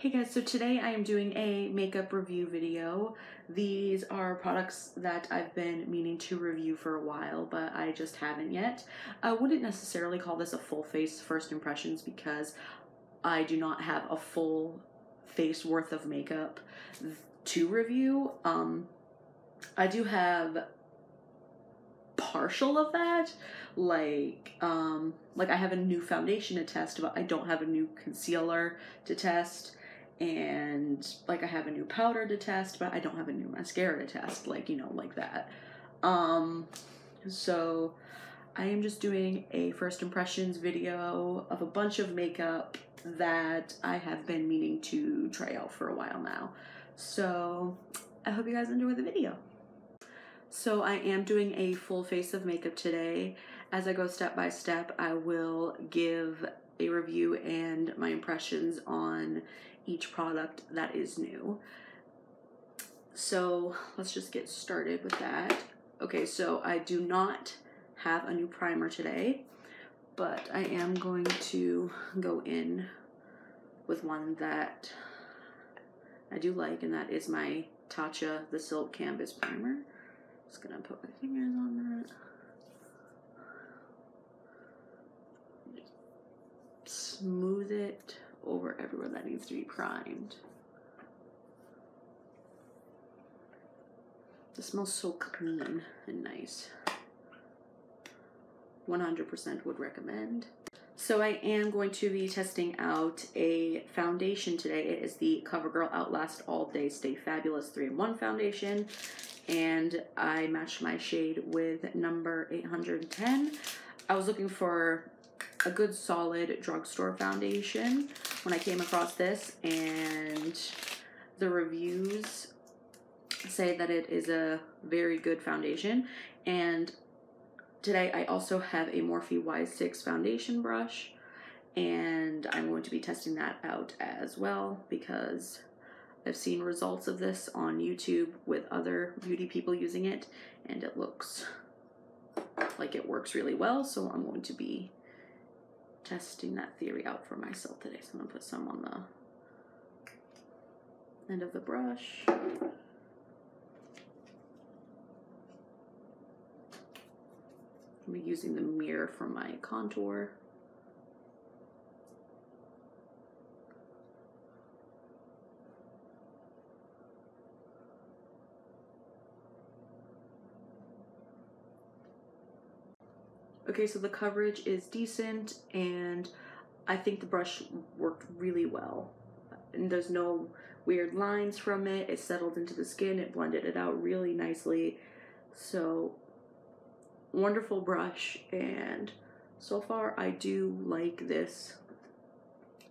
Hey guys, so today I am doing a makeup review video. These are products that I've been meaning to review for a while, but I just haven't yet. I wouldn't necessarily call this a full face first impressions because I do not have a full face worth of makeup to review. I do have partial of that, like I have a new foundation to test, but I don't have a new concealer to test, and like I have a new powder to test, but I don't have a new mascara to test, like, you know, like that. So I am just doing a first impressions video of a bunch of makeup that I have been meaning to try out for a while now. So I hope you guys enjoy the video. So I am doing a full face of makeup today. As I go step by step, I will give a review and my impressions on each product that is new. So let's just get started with that. Okay, so I do not have a new primer today, but I am going to go in with one that I do like, and that is my Tatcha the Silk Canvas Primer. Just gonna put my fingers on that. Smooth it over everywhere that needs to be primed. It smells so clean and nice. 100% would recommend. So I am going to be testing out a foundation today. It is the CoverGirl Outlast All Day Stay Fabulous 3-in-1 foundation. And I matched my shade with number 810. I was looking for a good solid drugstore foundation when I came across this, and the reviews say that it is a very good foundation. And today I also have a Morphe Y6 foundation brush, and I'm going to be testing that out as well because I've seen results of this on YouTube with other beauty people using it, and it looks like it works really well, so I'm going to be testing that theory out for myself today. So I'm going to put some on the end of the brush. I'll be using the mirror for my contour. Okay, so the coverage is decent, and I think the brush worked really well. And there's no weird lines from it. It settled into the skin. It blended it out really nicely. So, wonderful brush, and so far I do like this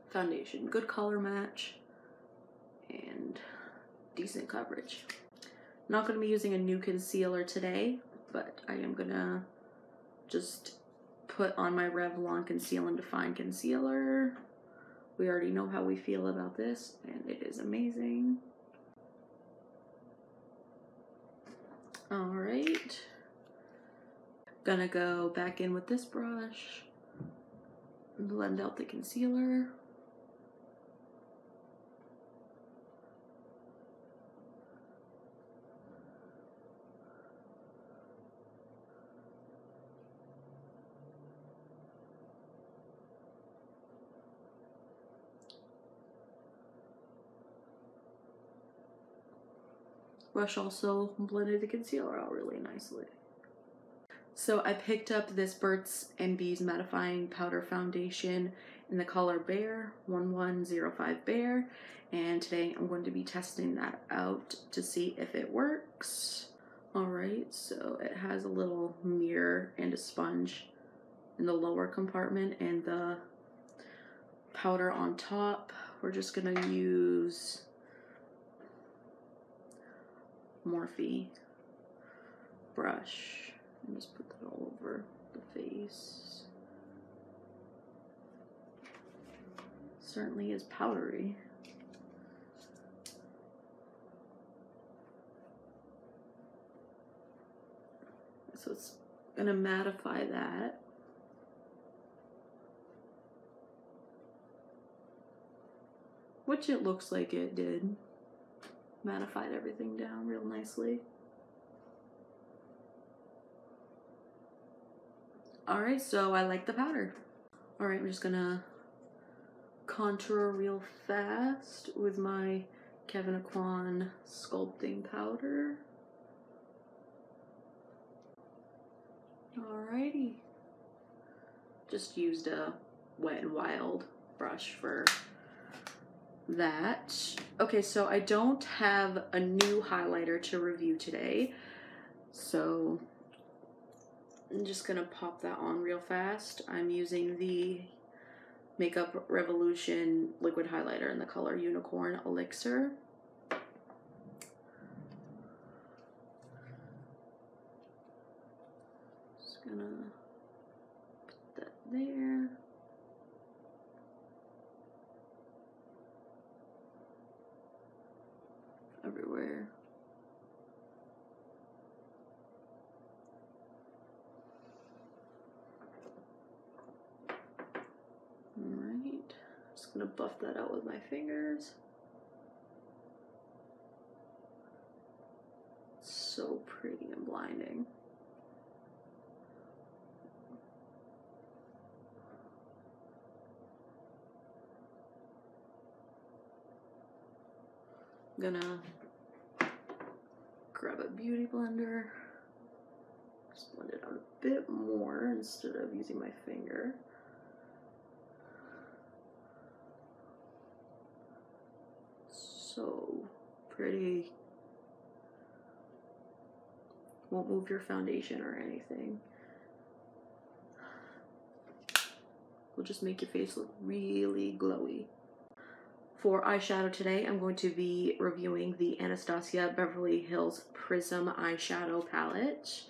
foundation. Good color match and decent coverage. Not going to be using a new concealer today, but I am going to just put on my Revlon Conceal and Define Concealer. We already know how we feel about this, and it is amazing. Alright. Gonna go back in with this brush, blend out the concealer. Brush also blended the concealer out really nicely. So I picked up this Burt's Bees Mattifying Powder Foundation in the color Bear, 1105 Bear, and today I'm going to be testing that out to see if it works. Alright, so it has a little mirror and a sponge in the lower compartment and the powder on top. We're just going to use Morphe brush and just put that all over the face. Certainly is powdery. So it's gonna mattify that. which it looks like it did. Mattified everything down real nicely. Alright, so I like the powder. Alright, I'm just gonna contour real fast with my Kevyn Aucoin sculpting powder. Alrighty. Just used a Wet n Wild brush for that. Okay, so I don't have a new highlighter to review today, so I'm just gonna pop that on real fast. I'm using the Makeup Revolution liquid highlighter in the color Unicorn Elixir. Just gonna put that there. Everywhere. Alright, just gonna buff that out with my fingers. So pretty and blinding. I'm gonna grab a beauty blender, just blend it out a bit more instead of using my finger. So pretty. Won't move your foundation or anything. Will just make your face look really glowy. For eyeshadow today, I'm going to be reviewing the Anastasia Beverly Hills Prism eyeshadow palette.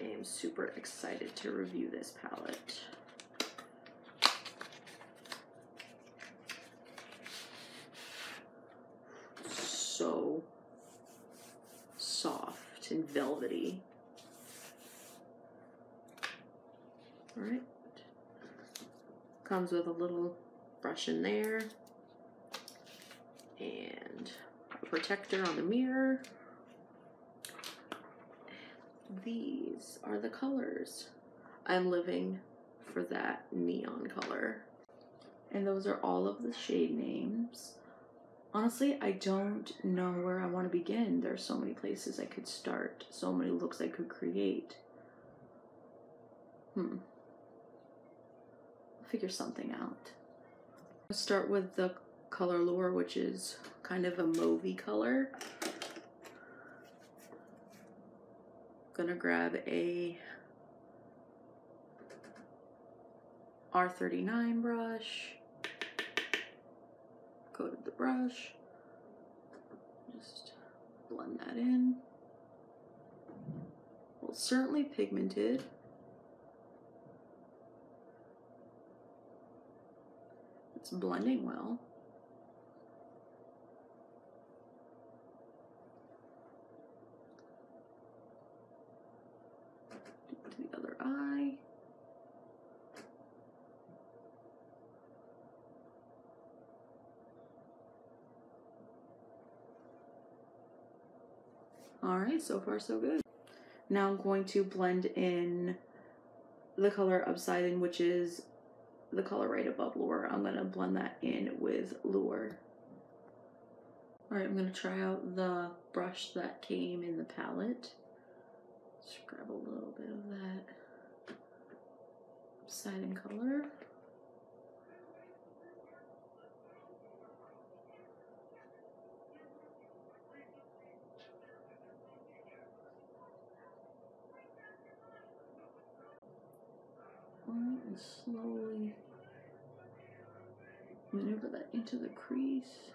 I am super excited to review this palette. So soft and velvety. All right. Comes with a little brush in there and a protector on the mirror. These are the colors. I'm living for that neon color. And those are all of the shade names. Honestly, I don't know where I want to begin. There's so many places I could start, so many looks I could create. I'll figure something out. I'll start with the color Lure, which is kind of a mauvey color. Gonna grab a R39 brush, coated the brush, just blend that in. Well, certainly pigmented. It's blending well. To the other eye. All right, so far so good. Now I'm going to blend in the color Obsidian, which is the color right above Lure. I'm gonna blend that in with Lure. All right, I'm gonna try out the brush that came in the palette. Just grab a little bit of that Obsidian color. And slowly maneuver that into the crease.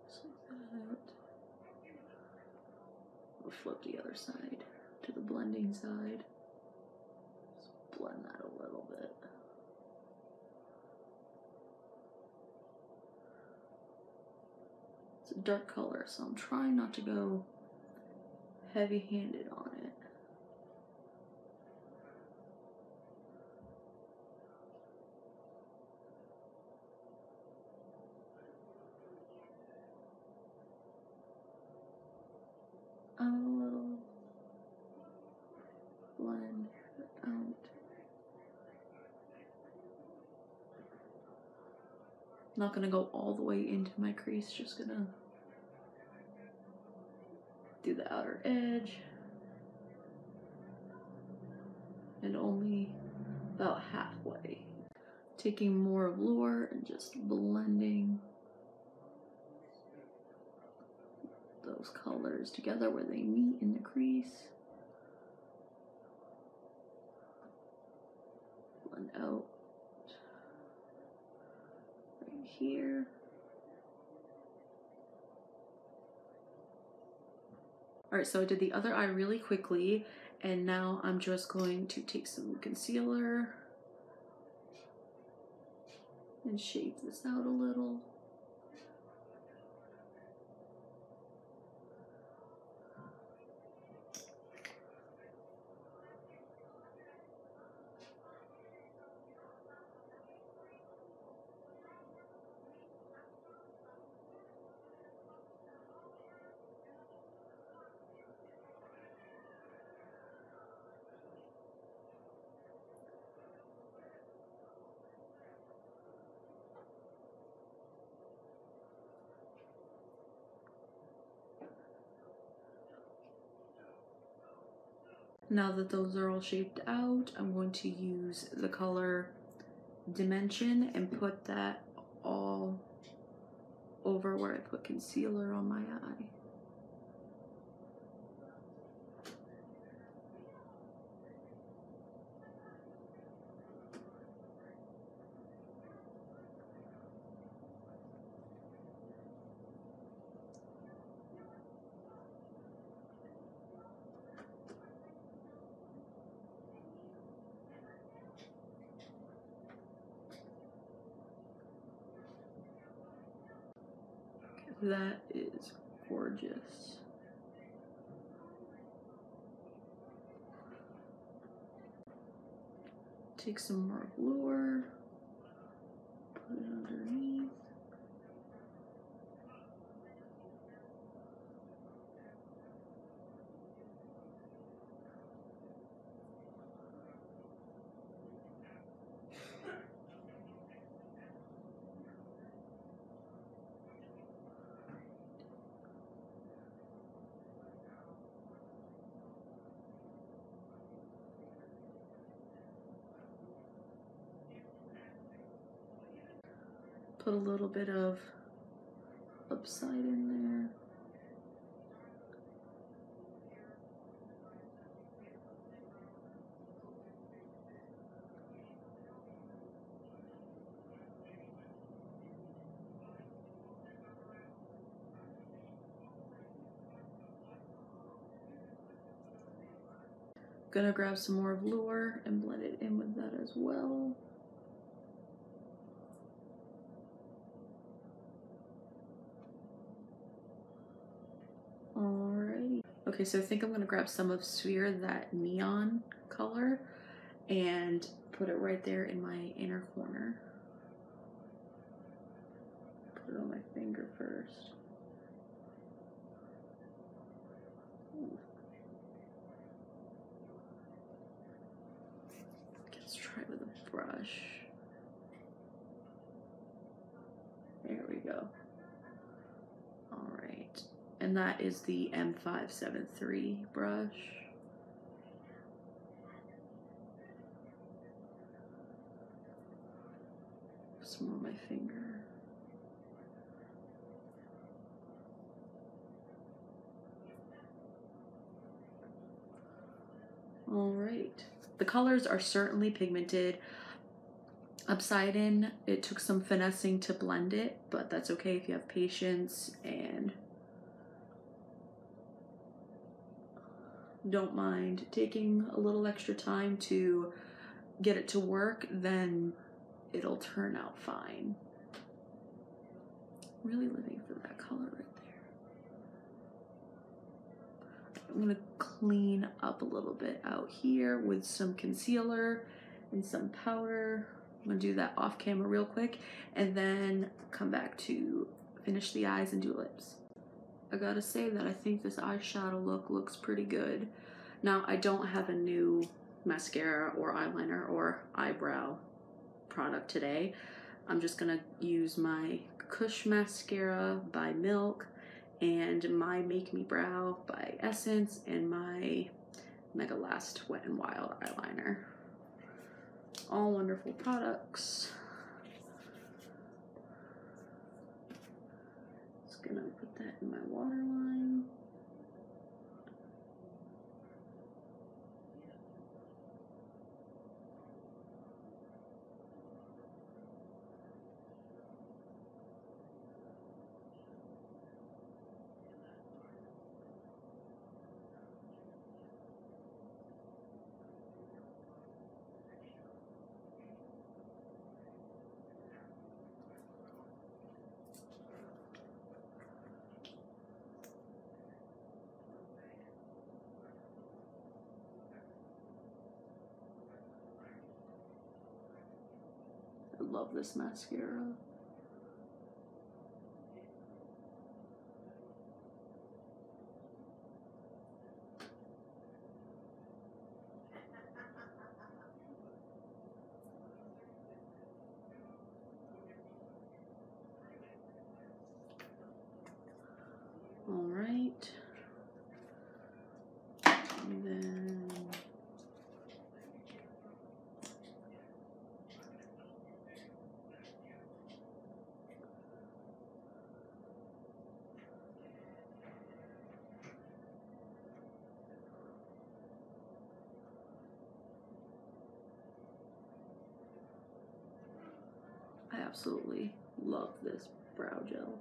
Just like that. We'll flip the other side to the blending side. Just blend that a little bit. It's a dark color, so I'm trying not to go heavy-handed on it. Not gonna go all the way into my crease, just gonna do the outer edge and only about halfway. Taking more of Lure and just blending those colors together where they meet in the crease. Blend out right here. Alright, so I did the other eye really quickly, and now I'm just going to take some concealer and shape this out a little. Now that those are all shaped out, I'm going to use the color Dimension and put that all over where I put concealer on my eye. That is gorgeous. Take some more Lure, put it underneath. Put a little bit of upside in there. Gonna grab some more of Lure and blend it in with that as well. Alrighty. Okay, so I think I'm gonna grab some of Sphere, that neon color, and put it right there in my inner corner. Put it on my finger first. Let's try with a brush. There we go. Alright. And that is the M573 brush. Some on my finger. Alright. The colors are certainly pigmented. Obsidian, it took some finessing to blend it, but that's okay if you have patience and don't mind taking a little extra time to get it to work, then it'll turn out fine. Really living for that color right there. I'm gonna clean up a little bit out here with some concealer and some powder. I'm gonna do that off camera real quick and then come back to finish the eyes and do lips. I gotta say that I think this eyeshadow look looks pretty good. Now, I don't have a new mascara or eyeliner or eyebrow product today, I'm just gonna use my Kush mascara by Milk and my Make Me Brow by Essence and my Mega Last Wet n Wild eyeliner. All wonderful products. Just gonna put that in my waterline. I love this mascara. All right. And then I absolutely love this brow gel.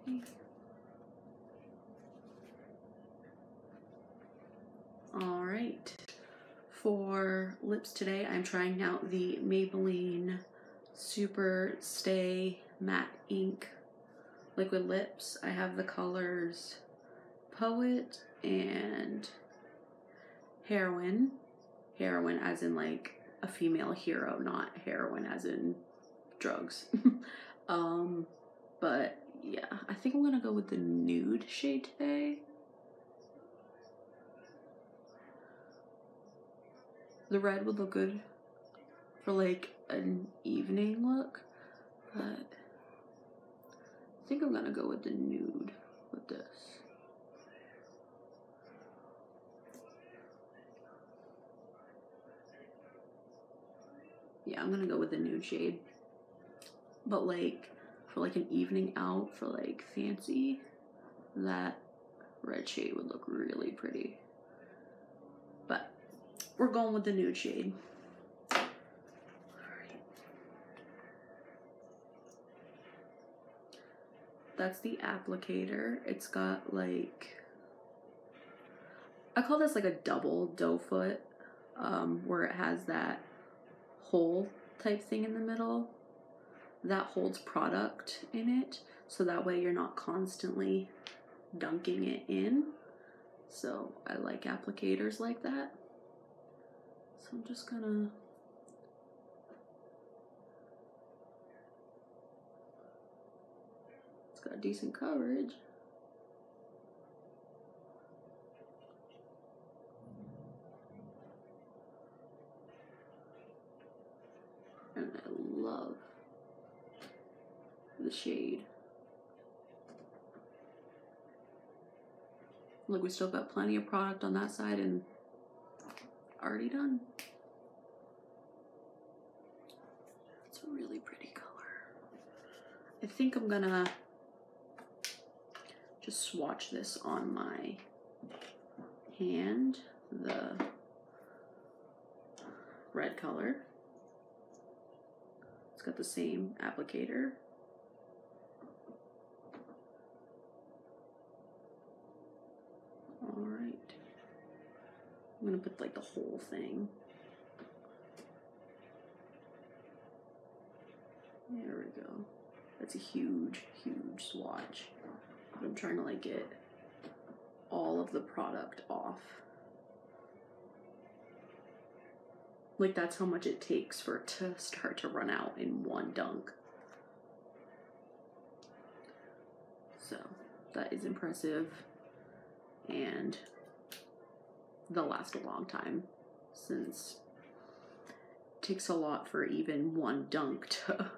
Okay. All right. For lips today, I'm trying out the Maybelline Super Stay Matte Ink Liquid Lips. I have the colors Poet and Heroine. Heroine as in like a female hero, not heroin as in drugs. But yeah, I think I'm gonna go with the nude shade today. The red would look good for like an evening look, but I think I'm gonna go with the nude with this. Yeah, I'm gonna go with the nude shade. But like for like an evening out for like fancy, that red shade would look really pretty. But we're going with the nude shade. That's the applicator. It's got like, I call this like a double doe foot, where it has that hole type thing in the middle that holds product in it, so that way you're not constantly dunking it in. So I like applicators like that. So I'm just gonna got decent coverage. And I love the shade. Look, we still got plenty of product on that side and already done. It's a really pretty color. I think I'm gonna just swatch this on my hand, the red color. It's got the same applicator. All right. I'm gonna put like the whole thing. There we go. That's a huge, huge swatch. I'm trying to like get all of the product off. Like that's how much it takes for it to start to run out in one dunk. So that is impressive and they'll last a long time, since it takes a lot for even one dunk to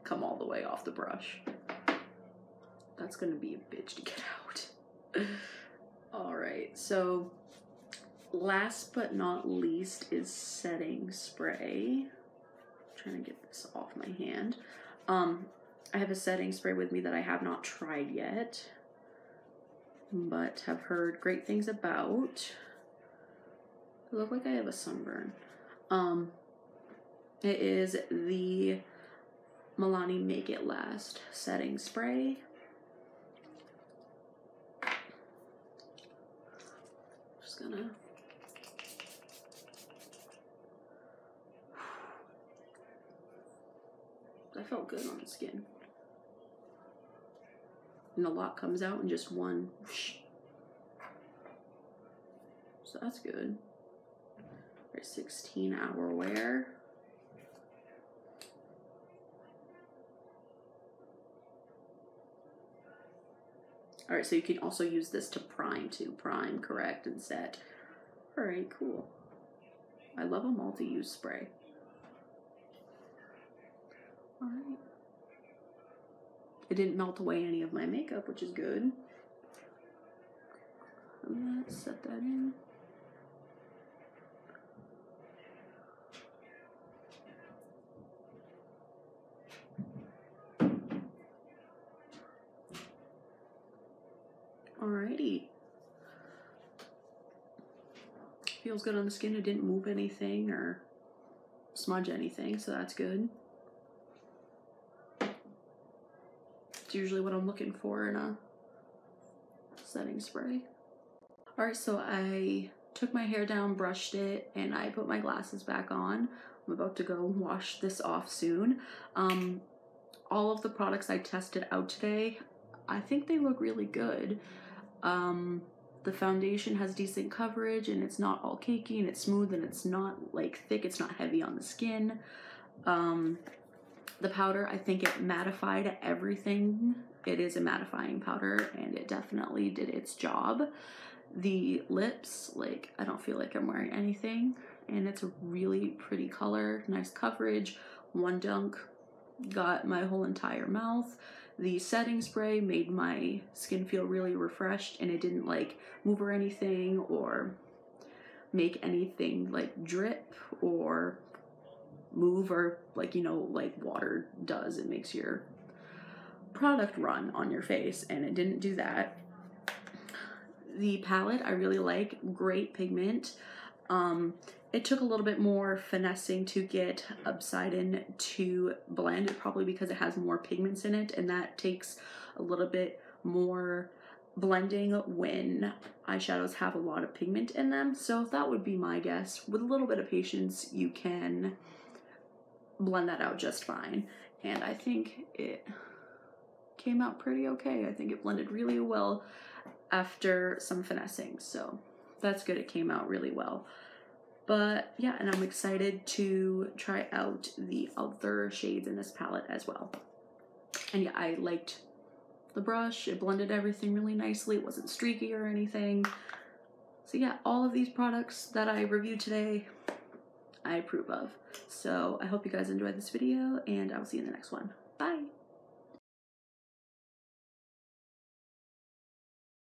come all the way off the brush. That's gonna be a bitch to get out. Alright, so last but not least is setting spray. I'm trying to get this off my hand. I have a setting spray with me that I have not tried yet, but have heard great things about. I look like I have a sunburn. It is the Milani Make It Last setting spray. Just gonna that felt good on the skin. And a lot comes out in just one whoosh. So that's good. 16-hour wear. All right, so you can also use this to prime too. Prime, correct, and set. All right, cool. I love a multi-use spray. All right. It didn't melt away any of my makeup, which is good. Let's set that in. Alrighty. Feels good on the skin. It didn't move anything or smudge anything, so that's good. It's usually what I'm looking for in a setting spray. Alright, so I took my hair down, brushed it, and I put my glasses back on. I'm about to go wash this off soon. All of the products I tested out today, I think they look really good. The foundation has decent coverage, and it's not all cakey, and it's smooth, and it's not like thick, it's not heavy on the skin. The powder, I think it mattified everything. It is a mattifying powder, and it definitely did its job. The lips, like, I don't feel like I'm wearing anything, and it's a really pretty color, nice coverage. One dunk got my whole entire mouth. The setting spray made my skin feel really refreshed, and it didn't like move or anything or make anything like drip or move or like, you know, like water does. It makes your product run on your face, and it didn't do that. The palette I really like, great pigment. It took a little bit more finessing to get Obsidian to blend, probably because it has more pigments in it, and that takes a little bit more blending when eyeshadows have a lot of pigment in them. So that would be my guess. With a little bit of patience, you can blend that out just fine. And I think it came out pretty okay. I think it blended really well after some finessing, so that's good. It came out really well. But yeah, and I'm excited to try out the other shades in this palette as well. And yeah, I liked the brush. It blended everything really nicely. It wasn't streaky or anything. So yeah, all of these products that I reviewed today, I approve of. So I hope you guys enjoyed this video, and I'll see you in the next one. Bye!